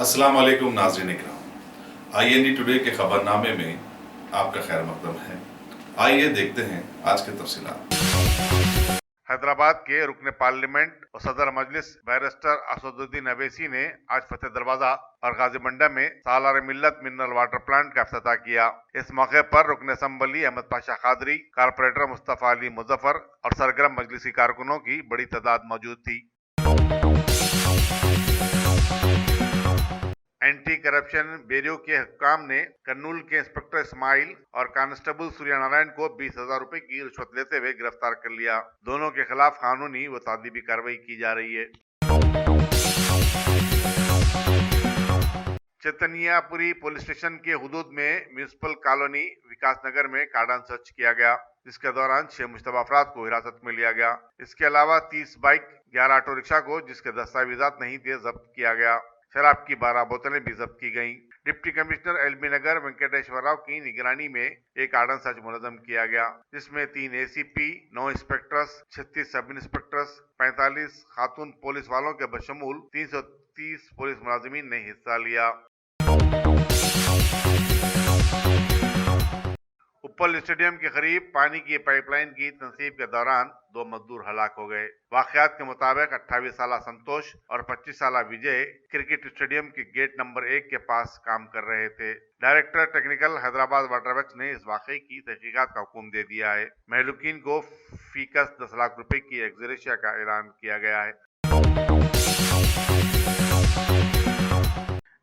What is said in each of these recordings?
अस्सलाम वालेकुम नाज़रीन इकराम, IND टुडे के खबरनामे में आपका खैर मकदम है। आइए देखते हैं आज के तफसीलात। हैदराबाद के रुकने पार्लियामेंट और सदर मजलिस बैरिस्टर असदुद्दीन अवैसी ने आज फतेह दरवाजा और गाजीबंडा में सालार मिल्लत मिनरल वाटर प्लांट का इफ्तिताह किया। इस मौके पर रुकन असम्बली अहमद पाशा कादरी, कारपोरेटर मुस्तफा अली मुजफ्फर और सरगर्म मजलिसी कारकुनों की बड़ी तादाद मौजूद थी। एंटी करप्शन ब्यूरो के हुक्काम ने कर्नूल के इंस्पेक्टर इस्माइल और कांस्टेबल सूर्य नारायण को 20,000 रुपए की रिश्वत लेते हुए गिरफ्तार कर लिया। दोनों के खिलाफ कानूनी व तादीबी कार्रवाई की जा रही है। चैतन्यापुरी पुलिस स्टेशन के हुदूद में म्यूनिसिपल कॉलोनी विकास नगर में कार्डन सर्च किया गया, जिसके दौरान 6 मुश्तबा अफराद को हिरासत में लिया गया। इसके अलावा 30 बाइक, 11 ऑटो रिक्शा को जिसके दस्तावेजात नहीं थे जब्त किया गया। शराब की 12 बोतलें भी जब्त की गईं। डिप्टी कमिश्नर LB नगर वेंकटेश्वर राव की निगरानी में एक आर्डन सर्च मुनज़्ज़म किया गया, जिसमें 3 ACP, 9 इंस्पेक्टर्स, 36 सब इंस्पेक्टर्स, 45 खातून पुलिस वालों के बशमूल 330 पुलिस मुलाजिमीन ने हिस्सा लिया। उपल स्टेडियम के करीब पानी की पाइपलाइन की तनसीब के दौरान 2 मजदूर हलाक हो गए। वाक़यात के मुताबिक 28 साला संतोष और 25 साला विजय क्रिकेट स्टेडियम के गेट नंबर 1 के पास काम कर रहे थे। Director technical Hyderabad water works ने इस वाक़े की तहकीकात का हुक्म दे दिया है। महलूकीन को फीकस 10 लाख रुपए की एक्सग्रेशिया का ऐलान किया गया है।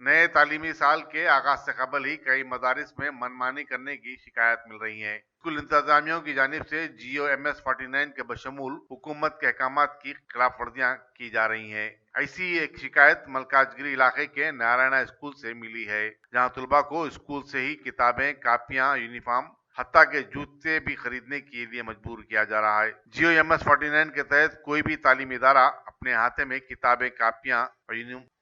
नए तालीमी साल के आगाज से कबल ही कई मदारिस में मनमानी करने की शिकायत मिल रही है। स्कूल इंतजामियों की जानिब से GOMS 49 के बशमूल हुकूमत के अहकामात की खिलाफ वर्जियां की जा रही हैं। ऐसी एक शिकायत मलकाजगिरी इलाके के नारायणा स्कूल से मिली है, जहां तुलबा को स्कूल से ही किताबें, कापियां, यूनिफॉर्म, हत्ता के जूते भी खरीदने के लिए मजबूर किया जा रहा है। GOMS 49 के तहत कोई भी तालीमी इदारा अपने हाथे में किताबें, कापियां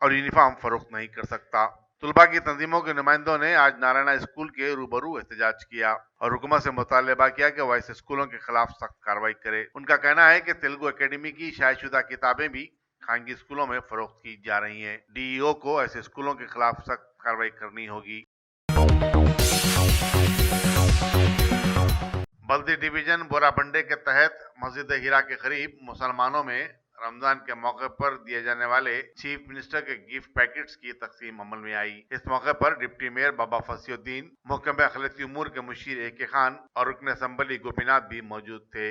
और यूनिफॉर्म फरोख्त नहीं कर सकता। तुलबा की तंजीमों के नुमाइंदों ने आज नारायणा स्कूल के रूबरू एहतजाज किया और हुकूमत से मुतालबा किया कि वह ऐसे स्कूलों के खिलाफ सख्त कार्रवाई करे। उनका कहना है कि तेलुगु एकेडमी की शायदशुदा किताबें भी खानगी स्कूलों में फरोख्त की जा रही हैं। DEO को ऐसे स्कूलों के खिलाफ सख्त कार्रवाई करनी होगी। बल्दी डिवीजन बोराबंडे के तहत मस्जिद हीरा के करीब मुसलमानों में रमजान के मौके पर दिए जाने वाले चीफ मिनिस्टर के गिफ्ट पैकेट्स की तकसीम अमल में आई। इस मौके पर डिप्टी मेयर बाबा फसीउद्दीन, महकमा अखिलती उमूर के मुशीर AK खान और रुकन असम्बली गोपीनाथ भी मौजूद थे।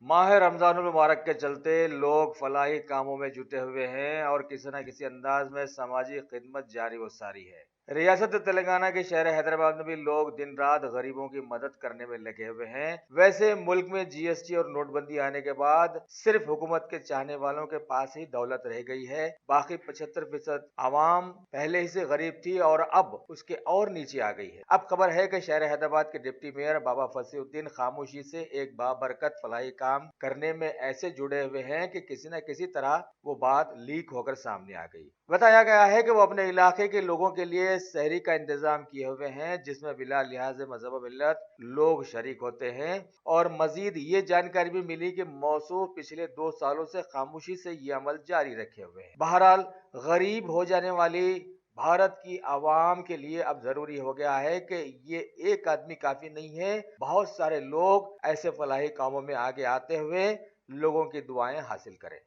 माह रमजानुल मुबारक के चलते लोग फलाही कामों में जुटे हुए हैं और किसी न किसी अंदाज में समाजी खिदमत जारी व सारी है। रियासत तेलंगाना के शहर हैदराबाद में भी लोग दिन रात गरीबों की मदद करने में लगे हुए हैं। वैसे मुल्क में GST और नोटबंदी आने के बाद सिर्फ हुकूमत के चाहने वालों के पास ही दौलत रह गई है। बाकी 75% आवाम पहले ही से गरीब थी और अब उसके और नीचे आ गई है। अब खबर है कि शहर हैदराबाद के डिप्टी मेयर बाबा फसीउद्दीन खामोशी से एक बाबरकत फलाही काम करने में ऐसे जुड़े हुए हैं कि किसी न किसी तरह वो बात लीक होकर सामने आ गई। बताया गया है कि वो अपने इलाके के लोगों के लिए सहरी का इंतजाम किए हुए हैं, जिसमें बिला लिहाज मजहब मिल्लत लोग शरीक होते हैं। और मजीद ये जानकारी भी मिली कि मौसूफ पिछले 2 सालों से खामोशी से ये अमल जारी रखे हुए हैं। बहरहाल गरीब हो जाने वाली भारत की आवाम के लिए अब जरूरी हो गया है कि ये एक आदमी काफी नहीं है, बहुत सारे लोग ऐसे फलाही कामों में आगे आते हुए लोगों की दुआएं हासिल करें।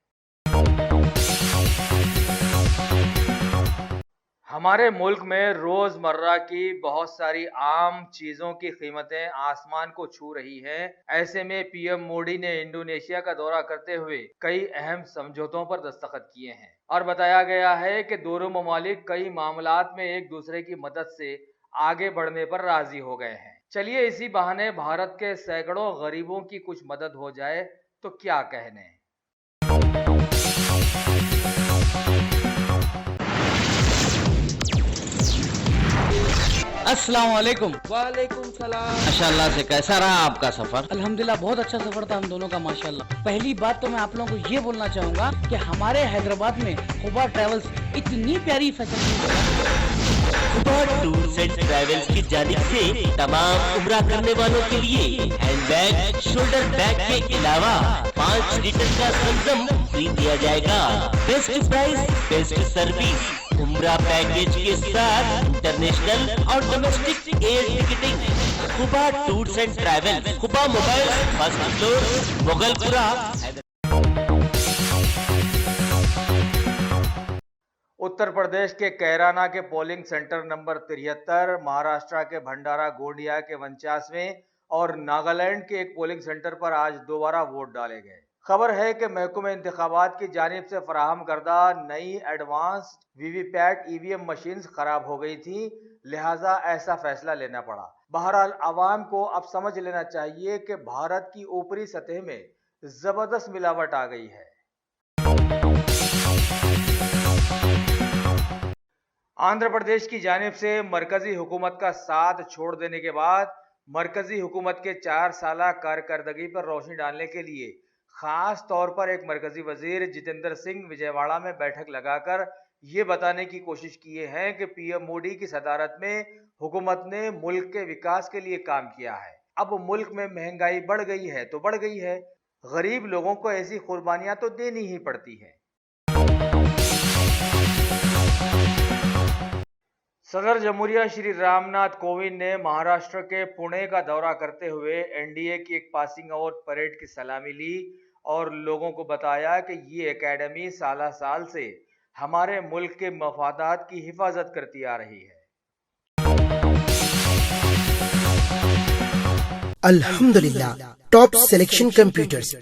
हमारे मुल्क में रोजमर्रा की बहुत सारी आम चीजों की कीमतें आसमान को छू रही हैं। ऐसे में PM मोदी ने इंडोनेशिया का दौरा करते हुए कई अहम समझौतों पर दस्तखत किए हैं और बताया गया है कि दोनों ममालिक कई मामलात में एक दूसरे की मदद से आगे बढ़ने पर राजी हो गए हैं। चलिए इसी बहाने भारत के सैकड़ों गरीबों की कुछ मदद हो जाए तो क्या कहने। अस्सलाम वालेकुम। वालेकुम सलाम। माशाल्लाह से कैसा रहा आपका सफर? अल्हम्दुलिल्लाह बहुत अच्छा सफर था हम दोनों का माशाल्लाह। पहली बात तो मैं आप लोगों को ये बोलना चाहूँगा कि हमारे हैदराबाद में खुबा ट्रैवल्स इतनी प्यारी facility Khuba tours and travels की जानिब से तमाम उम्रा करने वालों के लिए हैंड बैग, शोल्डर बैग के अलावा 5 लीटर का संगम फ्री दिया जाएगा। बेस्ट प्राइस, बेस्ट सर्विस, उम्रा पैकेज के साथ इंटरनेशनल और domestic air ticketing. Khuba tours and travels, Khuba mobile, first floor, Mughalpura. Uttar Pradesh के कैराना के पोलिंग सेंटर नंबर 73, महाराष्ट्र के भंडारा गोंडिया के 49वें और नागालैंड के एक पोलिंग सेंटर पर आज दोबारा वोट डाले गए। खबर है कि महकमे इंतखाबात की जानिब से फराहम करदा नई एडवांस वीवीपैट ईवीएम मशीन्स खराब हो गई थी, लिहाजा ऐसा फैसला लेना पड़ा। बहरहाल आवाम को अब समझ लेना चाहिए कि भारत की ऊपरी सतह में जबरदस्त मिलावट आ गई है। आंध्र प्रदेश की जानिब से मरकजी हुकूमत का साथ छोड़ देने के बाद मरकजी हुकूमत के 4 साला कारकर्दगी पर रोशनी डालने के लिए खास तौर पर एक मरकजी वजीर जितेंद्र सिंह विजयवाड़ा में बैठक लगाकर ये बताने की कोशिश किए हैं कि पीएम मोदी की सदारत में हुकूमत ने मुल्क के विकास के लिए काम किया है। अब मुल्क में महंगाई बढ़ गई है तो बढ़ गई है, गरीब लोगों को ऐसी कुर्बानियां तो देनी ही पड़ती है। सदर जमहूरिया श्री रामनाथ कोविंद ने महाराष्ट्र के पुणे का दौरा करते हुए एनडीए की एक पासिंग आउट परेड की सलामी ली और लोगों को बताया कि ये एकेडमी साल से हमारे मुल्क के मफादात की हिफाजत करती आ रही है। अल्हम्दुलिल्लाह, top selection computers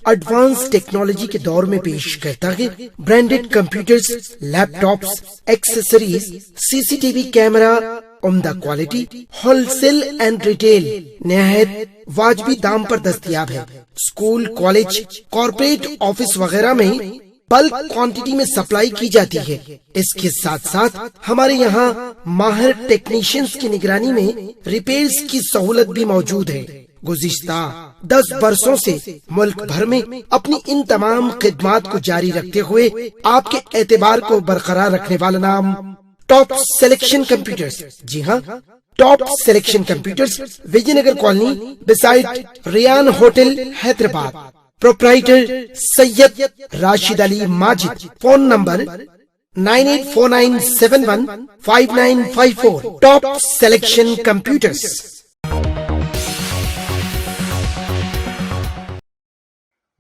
advance technology के दौर में पेश करता है branded computers, laptops, accessories, CCTV camera, उम्दा क्वालिटी, होलसेल एंड रिटेल निहायत वाजबी दाम पर दस्तयाब है। स्कूल, कॉलेज, कॉर्पोरेट ऑफिस वगैरह में बल्क क्वांटिटी में सप्लाई की जाती है। इसके साथ साथ हमारे यहाँ माहिर टेक्नीशियंस की निगरानी में रिपेयर्स की सहूलत भी मौजूद है। गुज़िश्ता 10 बरसों से मुल्क भर में अपनी इन तमाम खिदमात को जारी रखते हुए आपके एतबार को बरकरार रखने वाला नाम टॉप सिलेक्शन कंप्यूटर्स। जी हाँ, top selection computers, Vijaynagar colony beside Riyan hotel, Hyderabad. Proprietor Syed Rashid Ali Majid. Phone number 9849715954। Top selection computers.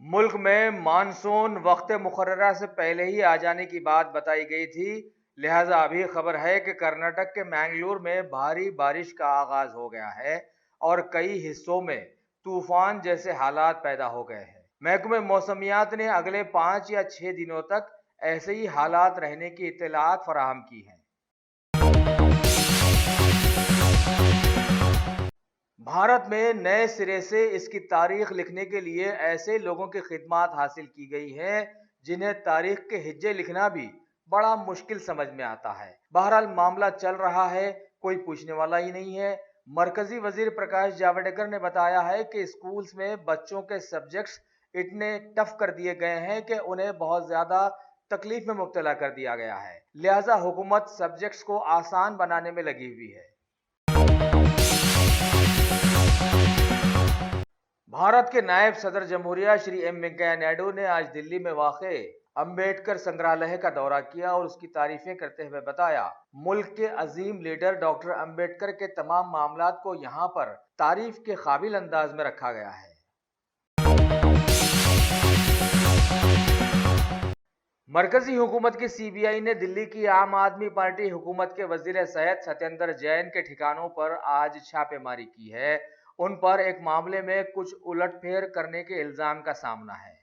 मुल्क में मानसून वक्त मुकर्ररा से पहले ही आ जाने की बात बताई गई थी, लिहाजा अभी खबर है कि कर्नाटक के मैंगलोर में भारी बारिश का आगाज हो गया है और कई हिस्सों में तूफान जैसे हालात पैदा हो गए हैं। महकमे मौसमियात ने अगले 5 या 6 दिनों तक ऐसे ही हालात रहने की इत्तलात फराहम की हैं। भारत में नए सिरे से इसकी तारीख लिखने के लिए ऐसे लोगों की खिदमात हासिल की गई है जिन्हें तारीख के हिज्जे लिखना भी बड़ा मुश्किल समझ में आता है। बहरहाल मामला चल रहा है, कोई पूछने वाला ही नहीं है। मरकजी वजीर प्रकाश जावड़ेकर ने बताया है कि स्कूल्स में बच्चों के सब्जेक्ट्स इतने टफ कर दिए गए हैं कि उन्हें बहुत ज्यादा तकलीफ में मुब्तला कर दिया गया है, लिहाजा हुकूमत सब्जेक्ट्स को आसान बनाने में लगी हुई है। भारत के नायब सदर जमहूरिया श्री एम वेंकैया नायडू ने आज दिल्ली में वाक़े अंबेडकर संग्रहालय का दौरा किया और उसकी तारीफें करते हुए बताया, मुल्क के अजीम लीडर डॉक्टर अंबेडकर के तमाम मामलात को यहाँ पर तारीफ के काबिल अंदाज में रखा गया है। मरकजी हुकूमत की सीबीआई ने दिल्ली की आम आदमी पार्टी हुकूमत के वजीर सेहत सत्येंद्र जैन के ठिकानों पर आज छापेमारी की है। उन पर एक मामले में कुछ उलटफेर करने के इल्जाम का सामना है।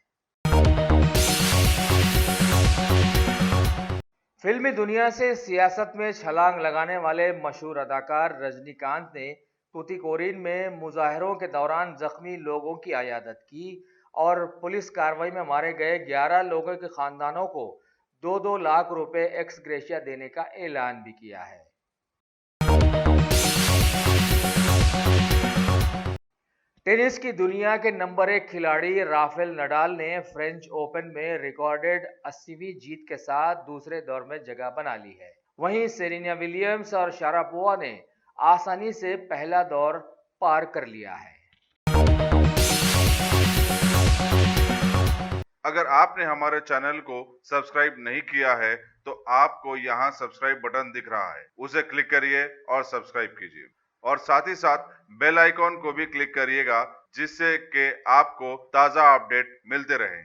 फिल्मी दुनिया से सियासत में छलांग लगाने वाले मशहूर अदाकार रजनीकांत ने तूतीकोरिन में मुजाहरों के दौरान जख्मी लोगों की अयादत की और पुलिस कार्रवाई में मारे गए 11 लोगों के खानदानों को 2-2 लाख रुपए एक्स ग्रेशिया देने का ऐलान भी किया है। टेनिस की दुनिया के नंबर 1 खिलाड़ी राफेल नडाल ने फ्रेंच ओपन में रिकॉर्डेड 80वीं जीत के साथ दूसरे दौर में जगह बना ली है। वहीं सेरेना विलियम्स और शारापोवा ने आसानी से पहला दौर पार कर लिया है। اگر آپ نے ہمارے چینل کو سبسکرائب نہیں کیا ہے تو آپ کو یہاں سبسکرائب بٹن دکھ رہا ہے، اسے کلک کریے اور سبسکرائب کیجیے، اور ساتھ ہی ساتھ بیل آئیکن کو بھی کلک کریے گا، جس سے کہ آپ کو تازہ اپڈیٹ ملتے رہیں۔